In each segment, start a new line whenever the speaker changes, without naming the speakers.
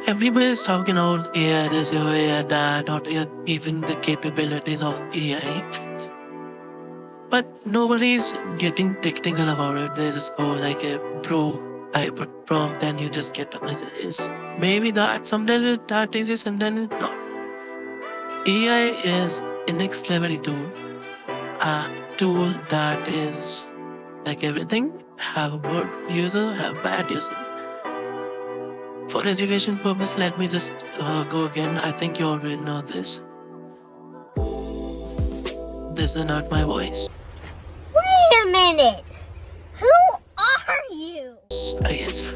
Everybody's talking about AI this, AI that, or even the capabilities of AI. But nobody's getting technical about it. They just go like a bro, I put prompt and you just get a message. Maybe that sometimes that is sometimes not. AI is a next level tool. A tool that is like everything, have a good user, have bad user. For education purpose, let me just go again. I think you already know this. This is not my voice.
Wait a minute! Who are you?
I guess.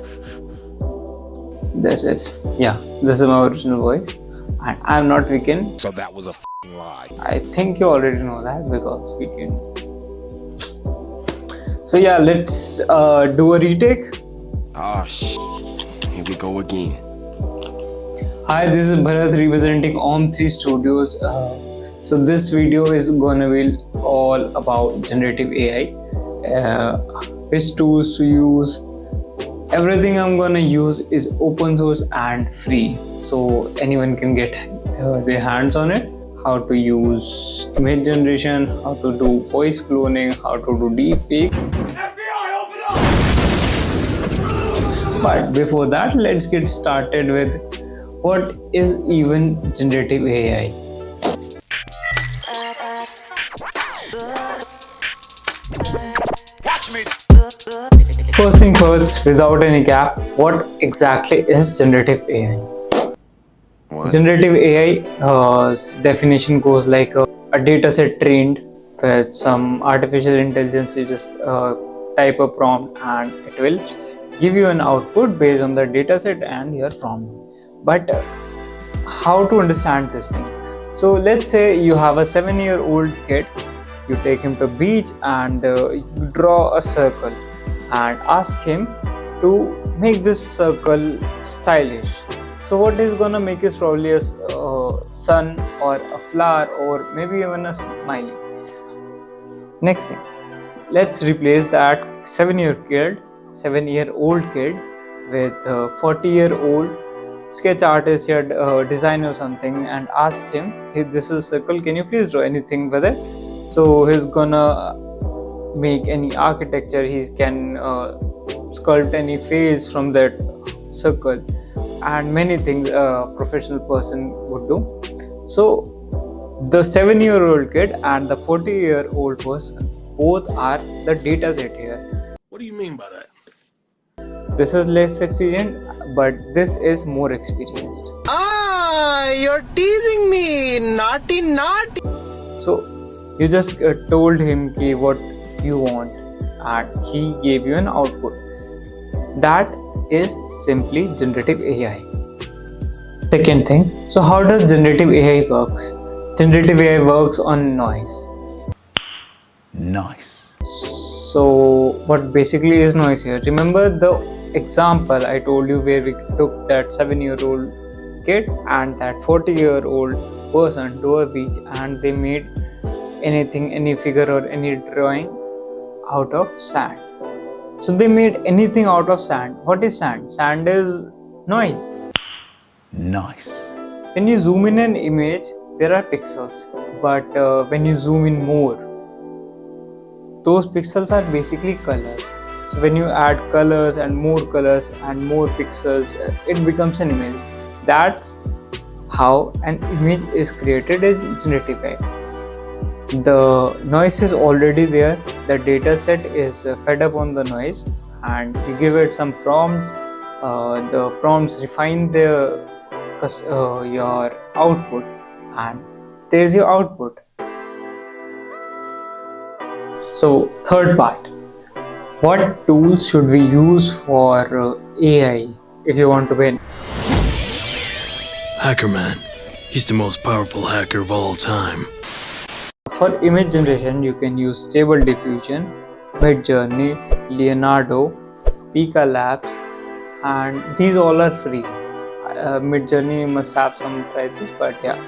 This is my original voice, and I'm not Weeknd.
So that was a lie.
I think you already know that because Weeknd. So yeah, let's do a retake.
Oh here we go again.
Hi, this is Bharat representing Om3 Studios. So this video is gonna be all about generative AI, which tools to use. Everything I'm gonna use is open source and free, so anyone can get their hands on it. How to use image generation, how to do voice cloning, how to do deepfake. FBI, open up! But before that, let's get started with what is even generative AI. First thing first, without any cap, what exactly is generative AI? Generative AI definition goes like a data set trained with some artificial intelligence. You just type a prompt and it will give you an output based on the data set and your prompt. But how to understand this thing? So let's say you have a 7-year-old kid. You take him to beach and you draw a circle and ask him to make this circle stylish. So what is gonna make is probably a sun or a flower or maybe even a smiley. Next thing, let's replace that 7-year-old kid with a 40-year-old sketch artist or designer or something and ask him, hey, this is a circle, can you please draw anything with it? So he's gonna make any architecture, he can sculpt any face from that circle and many things a professional person would do. So the 7-year-old kid and the 40-year-old person both are the data set here.
What do you mean by that?
This is less experienced, but this is more experienced.
You're teasing me, naughty.
So you just told him ki what you want and he gave you an output. That is simply generative AI. Second thing, so how does generative AI works? Generative AI works on noise.
Nice.
So what basically is noise here? Remember the example I told you where we took that 7-year-old kid and that 40-year-old person to a beach and they made anything, any figure or any drawing out of sand. So they made anything out of sand. What is sand? Sand is noise.
Nice.
When you zoom in an image, there are pixels, but when you zoom in more, those pixels are basically colors. So when you add colors and more pixels, it becomes an image. That's how an image is created in generative AI. The noise is already there, the data set is fed up on the noise and you give it some prompts. The prompts refine your output and there's your output. So third part, what tools should we use for AI if you want to win?
Hacker man. He's the most powerful hacker of all time.
For image generation, you can use Stable Diffusion, Midjourney, Leonardo, Pika Labs, and these all are free. Midjourney must have some prices, but yeah,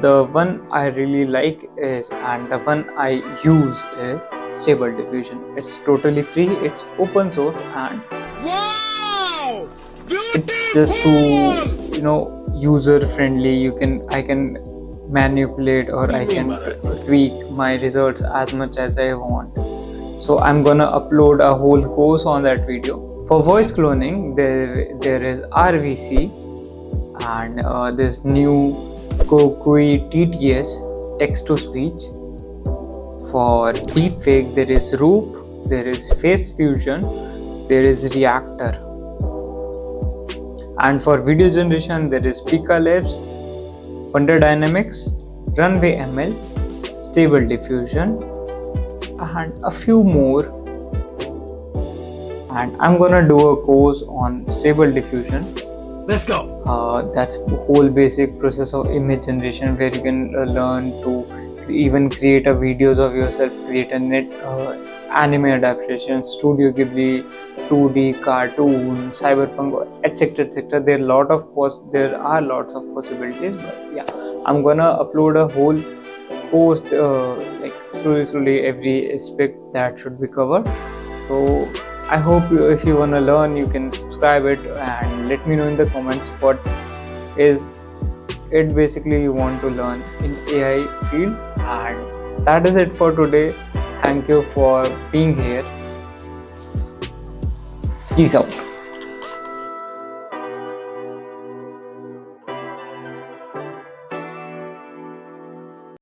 the one I really like is, and the one I use is Stable Diffusion. It's totally free, it's open source, and
Wow!
it's just to user friendly. I can manipulate, or I can tweak my results as much as I want. So I'm gonna upload a whole course on that video. For voice cloning, there is RVC, and this new Kokui TTS, text to speech. For deepfake, there is Roop, there is Face Fusion, there is Reactor. And for video generation, there is Pika Labs, Wonder Dynamics, Runway ML, Stable Diffusion, and a few more. And I'm gonna do a course on Stable Diffusion.
Let's go.
That's the whole basic process of image generation, where you can learn to even create a videos of yourself, create a net anime adaptation, Studio Ghibli, 2D cartoon, cyberpunk, etc. There are lots of possibilities, but yeah, I'm gonna upload a whole course, like slowly every aspect that should be covered. So I hope if you wanna learn, you can subscribe it and let me know in the comments what is it basically you want to learn in AI field. And that is it for today. Thank you for being here. Peace out.